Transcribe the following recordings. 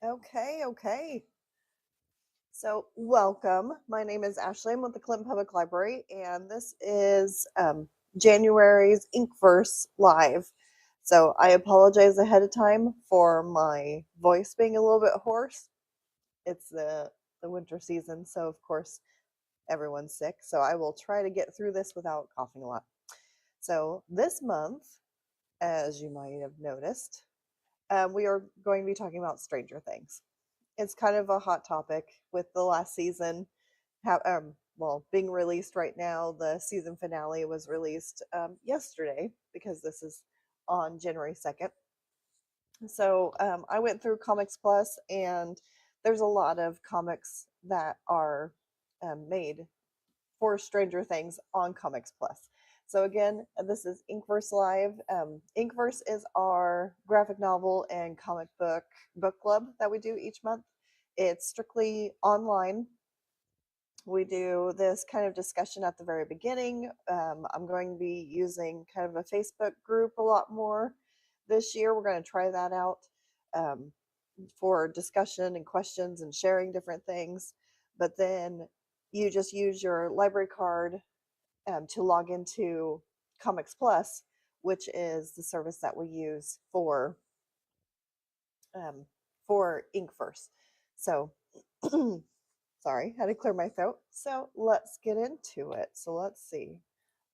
Okay. So, welcome. My name is Ashley. I'm with the Clinton Public Library, and this is January's INKverse Live. So, I apologize ahead of time for my voice being a little bit hoarse. It's the winter season, so of course everyone's sick. So, I will try to get through this without coughing a lot. So, this month, as you might have noticed, we are going to be talking about Stranger Things. It's kind of a hot topic with the last season being released right now. The season finale was released yesterday because this is on January 2nd. So I went through Comics Plus, and there's a lot of comics that are made for Stranger Things on Comics Plus. So again, this is INKverse Live. INKverse is our graphic novel and comic book club that we do each month. It's strictly online. We do this kind of discussion at the very beginning. I'm going to be using kind of a Facebook group a lot more this year. We're going to try that out um, for discussion and questions and sharing different things. But then you just use your library card to log into Comics Plus, which is the service that we use um, for INKverse. So, sorry, had to clear my throat. So let's get into it. So let's see. I'm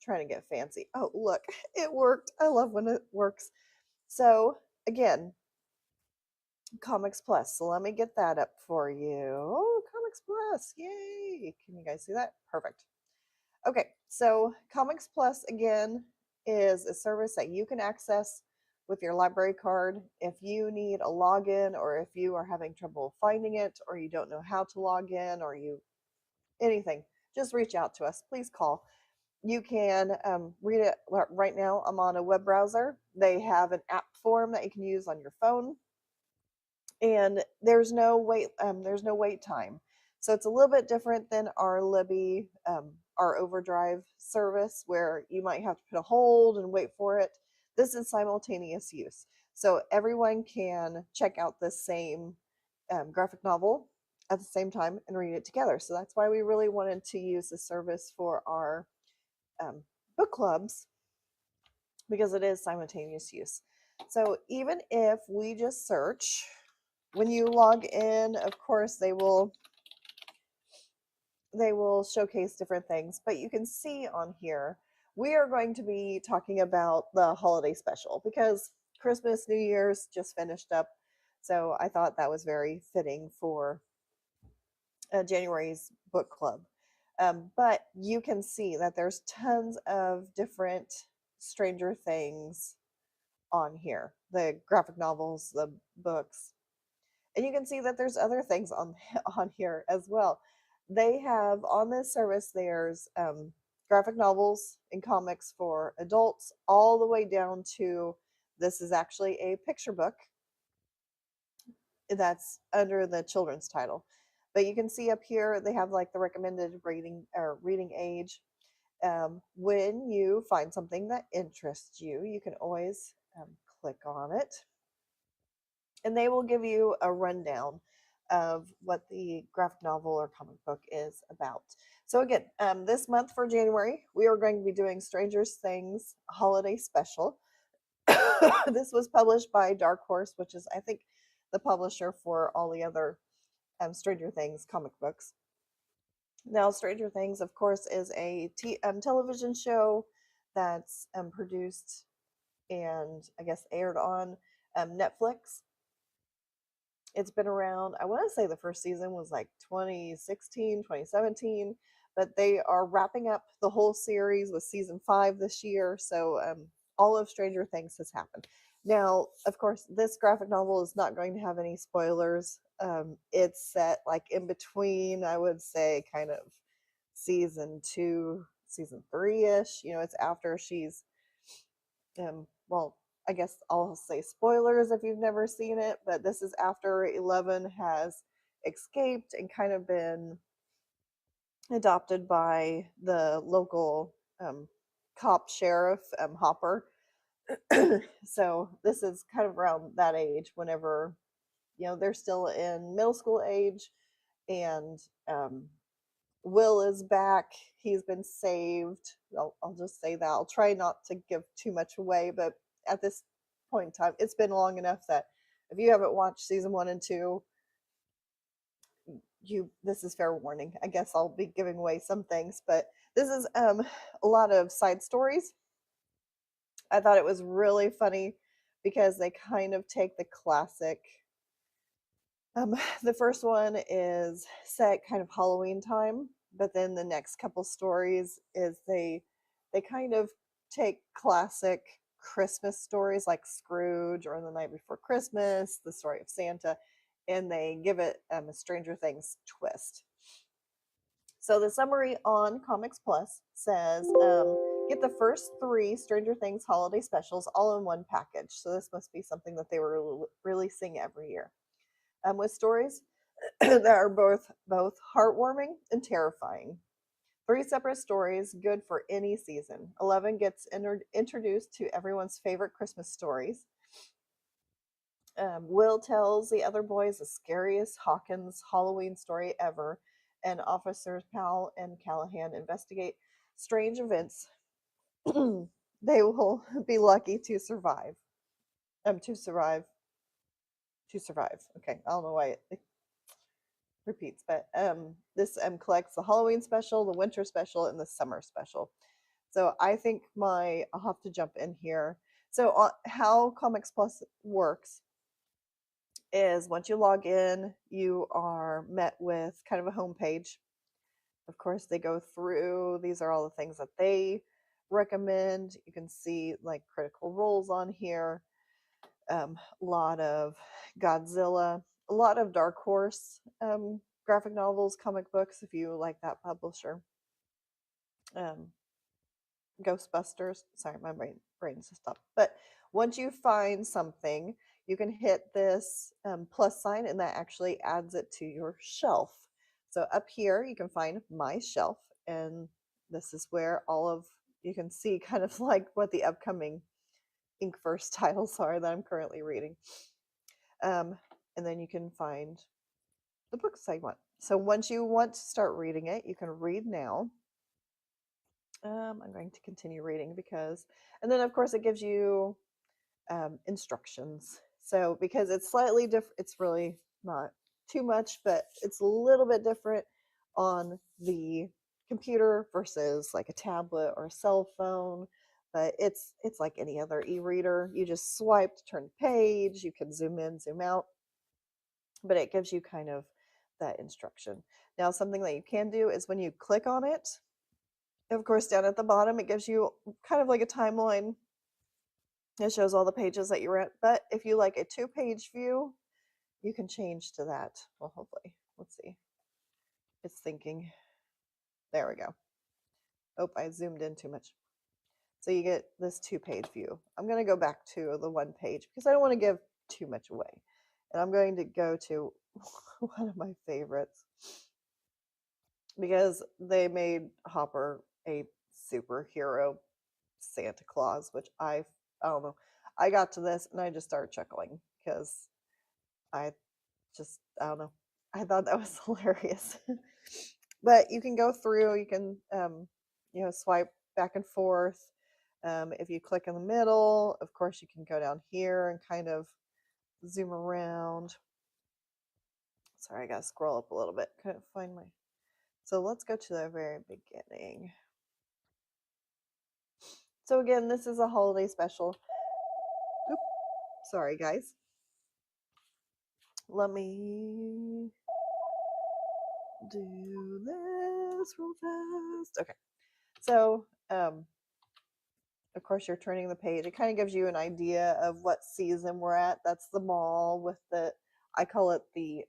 trying to get fancy. Oh, look, it worked. I love when it works. So again, Comics Plus. So let me get that up for you. Comics Plus. Yay. Can you guys see that? Perfect. Okay, so Comics Plus again is a service that you can access with your library card. If you need a login, or if you are having trouble finding it, or you don't know how to log in, or anything, just reach out to us. Please call. You can read it right now. I'm on a web browser. They have an app form that you can use on your phone, and there's no wait time. So it's a little bit different than our Libby, our Overdrive service, where you might have to put a hold and wait for it. This is simultaneous use, so everyone can check out the same graphic novel at the same time and read it together. So that's why we really wanted to use the service for our book clubs, because it is simultaneous use. So even if we just search, when you log in, of course, they will showcase different things, but you can see on here, we are going to be talking about the holiday special because Christmas, New Year's just finished up. So I thought that was very fitting for January's book club. But you can see that there's tons of different Stranger Things on here, the graphic novels, the books, and you can see that there's other things on here as well. They have on this service, there's graphic novels and comics for adults, all the way down to, this is actually a picture book that's under the children's title. But you can see up here they have like the recommended reading or reading age. When you find something that interests you, you can always click on it, and they will give you a rundown of what the graphic novel or comic book is about. So again, this month for January, we are going to be doing Stranger Things Holiday Special. This was published by Dark Horse, which is, I think, the publisher for all the other Stranger Things comic books. Now, Stranger Things, of course, is a television show that's produced and, I guess, aired on Netflix. It's been around, I want to say the first season was like 2016, 2017, but they are wrapping up the whole series with season 5 this year. So all of Stranger Things has happened. Now, of course, this graphic novel is not going to have any spoilers. It's set like in between, I would say, kind of season 2, season 3-ish. It's after she's well, I guess I'll say spoilers if you've never seen it, but this is after 11 has escaped and kind of been adopted by the local cop sheriff, Hopper. So this is kind of around that age whenever they're still in middle school age, and Will is back. He's been saved. I'll just say that. I'll try not to give too much away, but at this point in time, it's been long enough that if you haven't watched season 1 and 2, this is fair warning. I guess I'll be giving away some things, but this is a lot of side stories. I thought it was really funny because they kind of take the classic. The first one is set kind of Halloween time, but then the next couple stories is they kind of take classic Christmas stories like Scrooge or The Night Before Christmas, The Story of Santa, and they give it a Stranger Things twist. So the summary on Comics Plus says, get the first 3 Stranger Things holiday specials all in one package. So this must be something that they were releasing every year, with stories that are both heartwarming and terrifying. 3 separate stories, good for any season. 11 gets introduced to everyone's favorite Christmas stories. Will tells the other boys the scariest Hawkins Halloween story ever, and Officers Powell and Callahan investigate strange events they will be lucky to survive. To survive. Okay, I don't know why it repeats, but this collects the Halloween special, the winter special, and the summer special. So I think I'll have to jump in here. So how Comics Plus works is once you log in, you are met with kind of a homepage. Of course, they go through, these are all the things that they recommend. You can see like Critical Roles on here, a lot of Godzilla, a lot of Dark Horse graphic novels, comic books, if you like that publisher. Ghostbusters. Sorry, my brain's stopped. But once you find something, you can hit this plus sign, and that actually adds it to your shelf. So up here, you can find My Shelf, and this is where you can see kind of like what the upcoming INKverse titles are that I'm currently reading. And then you can find the books I want. So once you want to start reading it, you can read now. I'm going to continue reading and then of course it gives you instructions. So because it's slightly different, it's really not too much, but it's a little bit different on the computer versus like a tablet or a cell phone. But it's like any other e-reader. You just swipe to turn the page. You can zoom in, zoom out, but it gives you kind of that instruction. Now, something that you can do is when you click on it, of course, down at the bottom, it gives you kind of like a timeline. It shows all the pages that you're at. But if you like a 2-page view, you can change to that. Well, hopefully. Let's see. It's thinking. There we go. Oh, I zoomed in too much. So you get this 2-page view. I'm going to go back to the 1 page because I don't want to give too much away. And I'm going to go to one of my favorites because they made Hopper a superhero Santa Claus, which I don't know. I got to this and I just started chuckling because I don't know. I thought that was hilarious. But you can go through, you can, swipe back and forth. If you click in the middle, of course, you can go down here and kind of zoom around. Sorry, I got to scroll up a little bit. Couldn't find my. So let's go to the very beginning. So again, this is a holiday special. Oop, sorry, guys. Let me do this real fast. Okay. So, of course, you're turning the page. It kind of gives you an idea of what season we're at. That's the mall with I call it the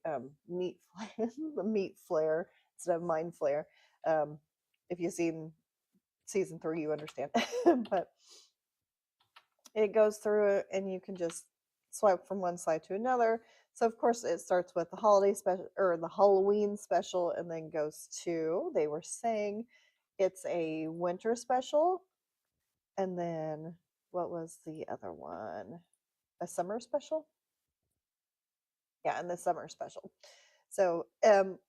meat flare, the meat flare instead of mind flare. If you've seen season 3, you understand. But it goes through and you can just swipe from one side to another. So of course it starts with the holiday special or the Halloween special and then goes to, they were saying it's a winter special. And then what was the other one? A summer special? Yeah, in the summer special. So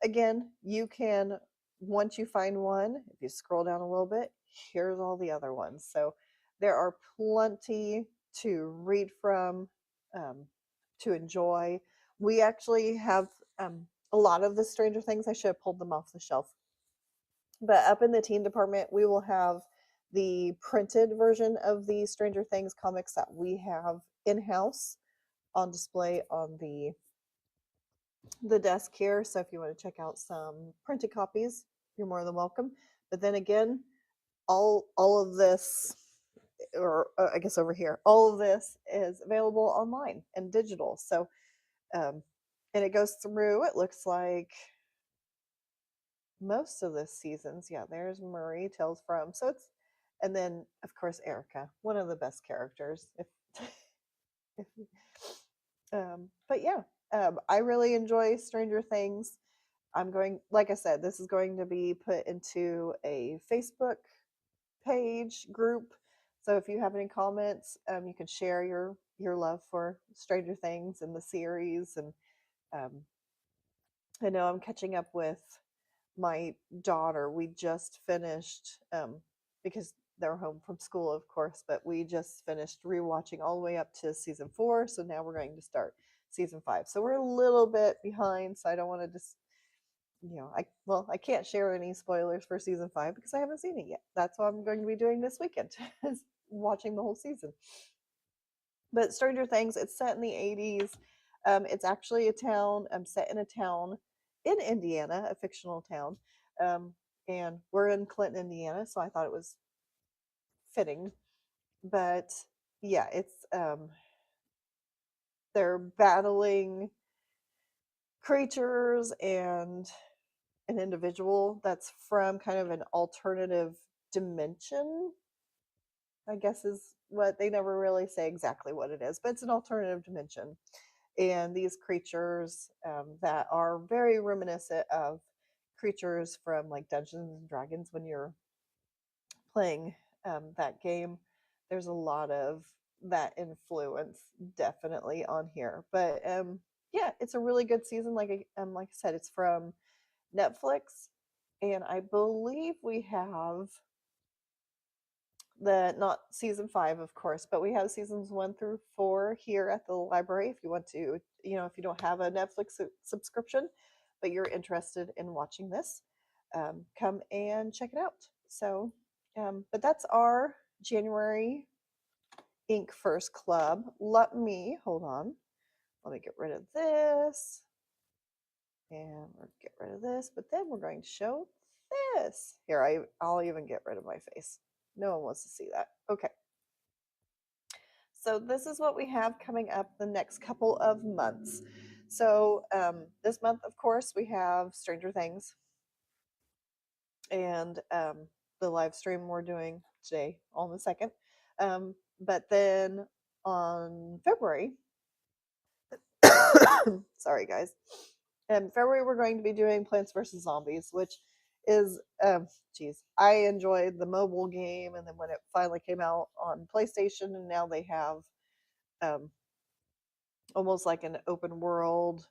again, you can, once you find one, if you scroll down a little bit, here's all the other ones. So there are plenty to read from, um, to enjoy. We actually have a lot of the Stranger Things. I should have pulled them off the shelf. But up in the teen department, we will have the printed version of the Stranger Things comics that we have in house on display on the desk here. So if you want to check out some printed copies, you're more than welcome. But then again, all of this, or I guess over here, all of this is available online and digital. So and it goes through. It looks like most of the seasons. Yeah, there's Murray, Tales from. So it's, and then of course Erica, one of the best characters. If but yeah, I really enjoy Stranger Things. I'm going, like I said, this is going to be put into a Facebook page group. So if you have any comments, you can share your love for Stranger Things and the series. And um, I know I'm catching up with my daughter. We just finished because they're home from school, of course, but we just finished rewatching all the way up to season 4. So now we're going to start season 5. So we're a little bit behind. So I don't want to just, I can't share any spoilers for season 5 because I haven't seen it yet. That's what I'm going to be doing this weekend, is watching the whole season. But Stranger Things, it's set in the 80s. It's actually a town, set in a town in Indiana, a fictional town. And we're in Clinton, Indiana, so I thought it was fitting. But yeah, it's they're battling creatures and an individual that's from kind of an alternative dimension, I guess is what they never really say exactly what it is, but it's an alternative dimension. And these creatures that are very reminiscent of creatures from like Dungeons and Dragons when you're playing that game. There's a lot of that influence definitely on here. But yeah, it's a really good season. Like I said, it's from Netflix, and I believe we have the not season 5, of course, but we have seasons 1 through 4 here at the library. If you want to, if you don't have a Netflix subscription, but you're interested in watching this, come and check it out. So, but that's our January INKverse Club. Let me hold on. Let me get rid of this. And we'll get rid of this, but then we're going to show this. Here, I'll even get rid of my face. No one wants to see that. Okay. So this is what we have coming up the next couple of months. So this month, of course, we have Stranger Things and the live stream we're doing today on the 2nd. But then on February, sorry guys, in February we're going to be doing Plants vs. Zombies, which is, I enjoyed the mobile game, and then when it finally came out on PlayStation, and now they have um, almost like an open world,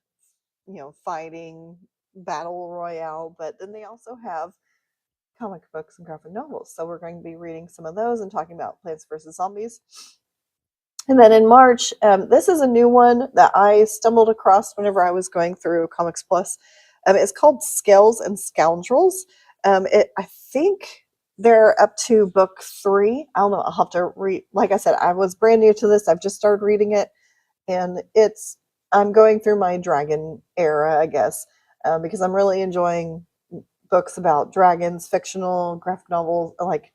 fighting battle royale. But then they also have comic books and graphic novels. So we're going to be reading some of those and talking about Plants vs. Zombies. And then in March, this is a new one that I stumbled across whenever I was going through Comics Plus. It's called Scales and Scoundrels. I think they're up to book 3. I don't know. I'll have to read. Like I said, I was brand new to this. I've just started reading it, and I'm going through my dragon era, I guess, because I'm really enjoying books about dragons, fictional graphic novels. Like,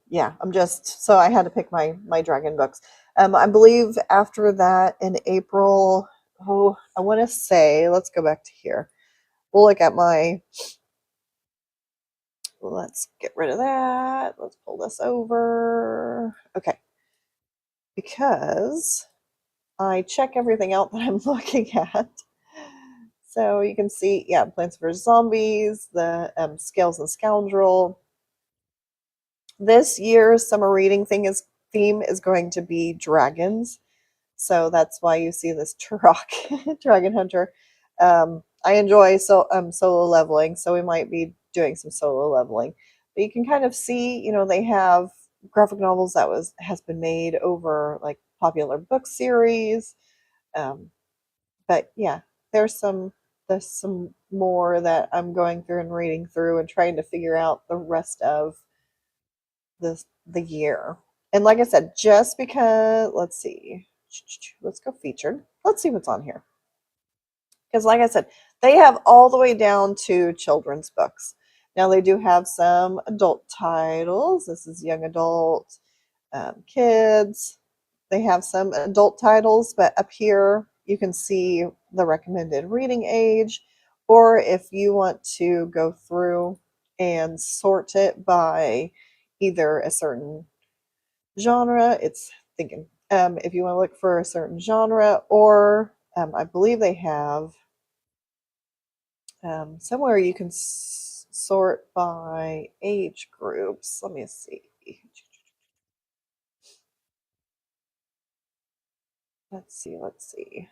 yeah, so I had to pick my dragon books. I believe after that in April, I want to say, let's go back to here. We'll look at let's get rid of that. Let's pull this over. Okay. Because I check everything out that I'm looking at. So you can see, yeah, Plants vs. Zombies, the Scales and Scoundrel. This year's summer reading theme is going to be dragons. So that's why you see this dragon hunter. I enjoy solo leveling, so we might be doing some solo leveling. But you can kind of see, they have graphic novels that has been made over like popular book series. Um, but yeah, there's some more that I'm going through and reading through and trying to figure out the rest of the year. And like I said, just because let's see, let's go featured. Let's see what's on here. Because like I said, they have all the way down to children's books. Now they do have some adult titles. This is young adult, kids. They have some adult titles, but up here you can see the recommended reading age, or if you want to go through and sort it by either a certain genre, it's thinking if you want to look for a certain genre, or I believe they have somewhere you can sort by age groups. Let me see. Let's see.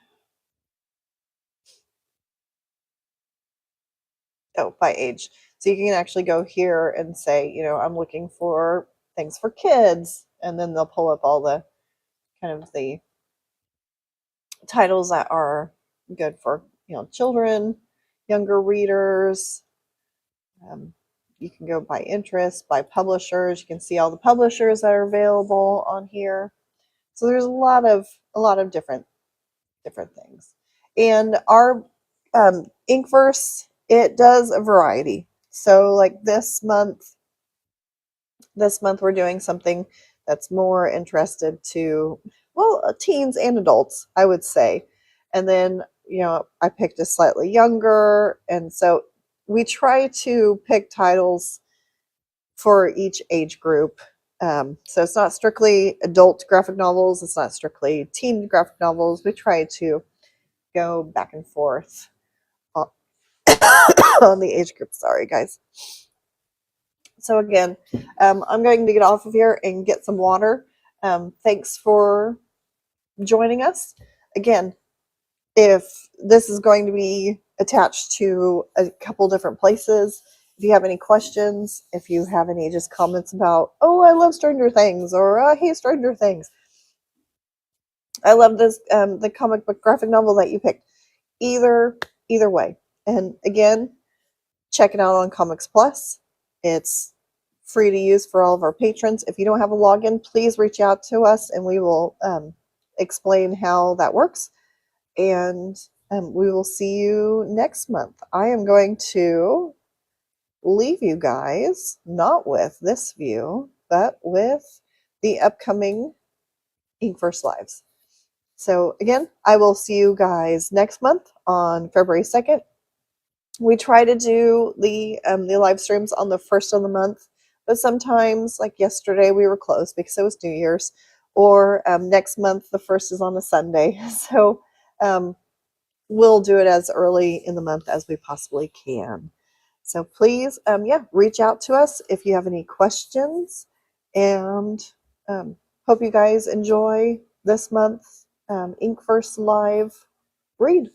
Oh, by age. So you can actually go here and say, I'm looking for things for kids, and then they'll pull up all the kind of the titles that are good for, children, younger readers. Um, you can go by interest, by publishers. You can see all the publishers that are available on here. So there's a lot of different things. And our INKverse, it does a variety. So like this month we're doing something that's more interested to, well, teens and adults, I would say. And then, I picked a slightly younger, and so we try to pick titles for each age group. So it's not strictly adult graphic novels, it's not strictly teen graphic novels. We try to go back and forth on, on the age group. Sorry, guys. So again, I'm going to get off of here and get some water. Thanks for joining us. Again, if this is going to be attached to a couple different places, if you have any questions, if you have any just comments about, oh, I love Stranger Things, or I hate Stranger Things, I love this the comic book graphic novel that you picked. Either way, and again, check it out on Comics Plus. It's free to use for all of our patrons. If you don't have a login, please reach out to us and we will explain how that works. And we will see you next month. I am going to leave you guys not with this view, but with the upcoming INKverse Lives. So again, I will see you guys next month on February 2nd. We try to do the live streams on the first of the month, but sometimes, like yesterday, we were closed because it was New Year's, or next month the first is on a Sunday. So we'll do it as early in the month as we possibly can. So please, reach out to us if you have any questions, and hope you guys enjoy this month's INKverse Live read.